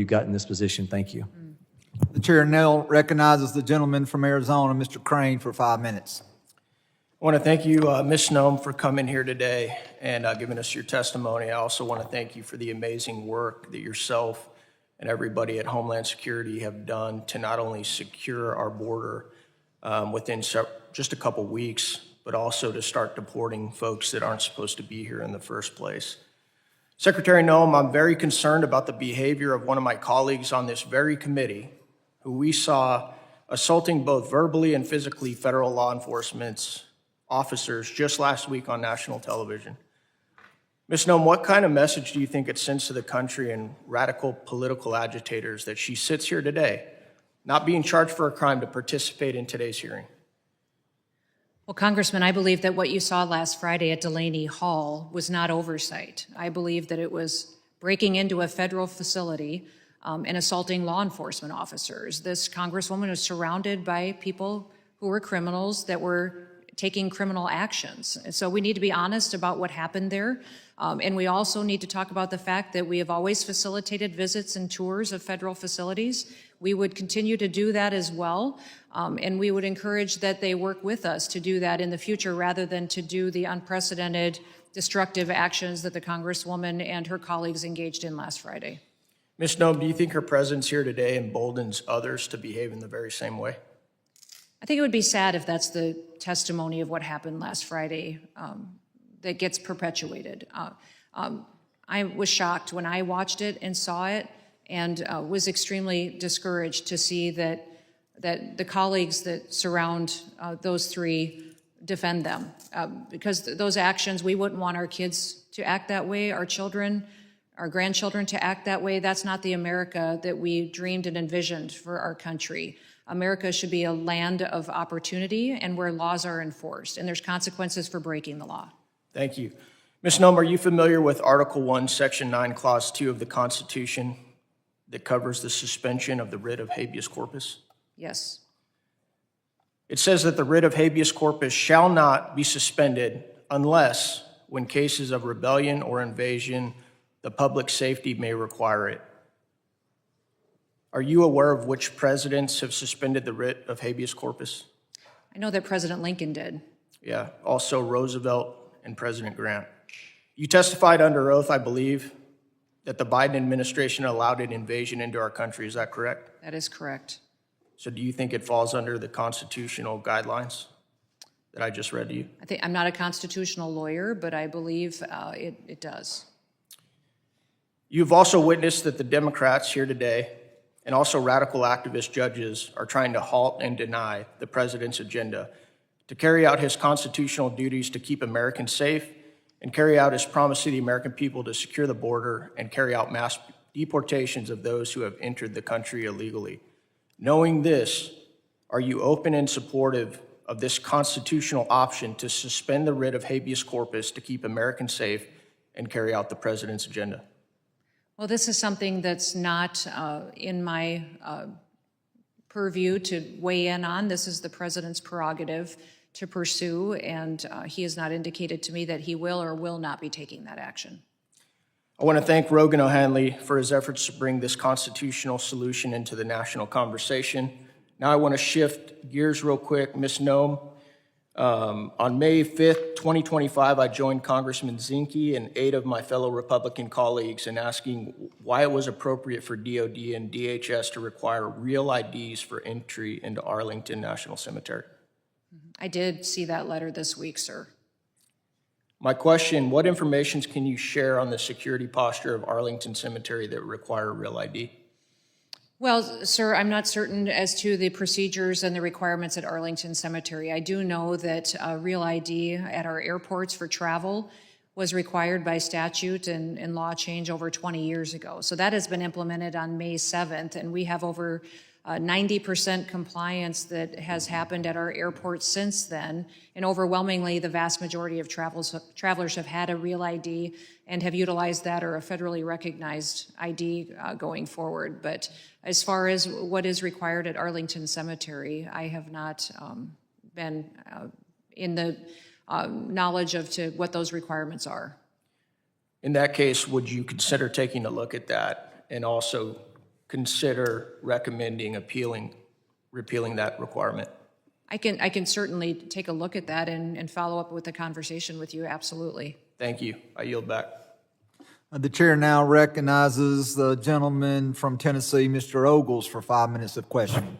you got in this position. Thank you. The chair now recognizes the gentleman from Arizona, Mr. Crane, for 5 minutes. I want to thank you, Ms. Noem, for coming here today and giving us your testimony. I also want to thank you for the amazing work that yourself and everybody at Homeland Security have done to not only secure our border within just a couple weeks, but also to start deporting folks that aren't supposed to be here in the first place. Secretary Noem, I'm very concerned about the behavior of one of my colleagues on this very committee, who we saw assaulting both verbally and physically federal law enforcement officers just last week on national television. Ms. Noem, what kind of message do you think it sends to the country and radical political agitators that she sits here today, not being charged for a crime, to participate in today's hearing? Well, Congressman, I believe that what you saw last Friday at Delaney Hall was not oversight. I believe that it was breaking into a federal facility and assaulting law enforcement officers. This Congresswoman was surrounded by people who were criminals that were taking criminal actions. And so we need to be honest about what happened there. And we also need to talk about the fact that we have always facilitated visits and tours of federal facilities. We would continue to do that as well. And we would encourage that they work with us to do that in the future rather than to do the unprecedented destructive actions that the Congresswoman and her colleagues engaged in last Friday. Ms. Noem, do you think her presence here today emboldens others to behave in the very same way? I think it would be sad if that's the testimony of what happened last Friday that gets perpetuated. I was shocked when I watched it and saw it, and was extremely discouraged to see that the colleagues that surround those three defend them. Because those actions, we wouldn't want our kids to act that way, our children, our grandchildren to act that way. That's not the America that we dreamed and envisioned for our country. America should be a land of opportunity and where laws are enforced, and there's consequences for breaking the law. Thank you. Ms. Noem, are you familiar with Article 1, Section 9, Clause 2 of the Constitution that covers the suspension of the writ of habeas corpus? Yes. It says that the writ of habeas corpus shall not be suspended unless, when cases of rebellion or invasion, the public safety may require it. Are you aware of which presidents have suspended the writ of habeas corpus? I know that President Lincoln did. Yeah, also Roosevelt and President Grant. You testified under oath, I believe, that the Biden administration allowed an invasion into our country. Is that correct? That is correct. So do you think it falls under the constitutional guidelines that I just read to you? I'm not a constitutional lawyer, but I believe it does. You've also witnessed that the Democrats here today and also radical activist judges are trying to halt and deny the president's agenda to carry out his constitutional duties to keep Americans safe and carry out his promise to the American people to secure the border and carry out mass deportations of those who have entered the country illegally. Knowing this, are you open and supportive of this constitutional option to suspend the writ of habeas corpus to keep Americans safe and carry out the president's agenda? Well, this is something that's not in my purview to weigh in on. This is the president's prerogative to pursue, and he has not indicated to me that he will or will not be taking that action. I want to thank Rogan O'Hanley for his efforts to bring this constitutional solution into the national conversation. Now I want to shift gears real quick. Ms. Noem, on May 5th, 2025, I joined Congressman Zinke and 8 of my fellow Republican colleagues in asking why it was appropriate for DOD and DHS to require real IDs for entry into Arlington National Cemetery. I did see that letter this week, sir. My question, what information can you share on the security posture of Arlington Cemetery that require real ID? Well, sir, I'm not certain as to the procedures and the requirements at Arlington Cemetery. I do know that real ID at our airports for travel was required by statute and law change over 20 years ago. So that has been implemented on May 7th, and we have over 90% compliance that has happened at our airports since then. And overwhelmingly, the vast majority of travelers have had a real ID and have utilized that or a federally recognized ID going forward. But as far as what is required at Arlington Cemetery, I have not been in the knowledge of what those requirements are. In that case, would you consider taking a look at that and also consider recommending repealing that requirement? I can certainly take a look at that and follow up with a conversation with you, absolutely. Thank you. I yield back. The chair now recognizes the gentleman from Tennessee, Mr. Ogles, for 5 minutes of questioning.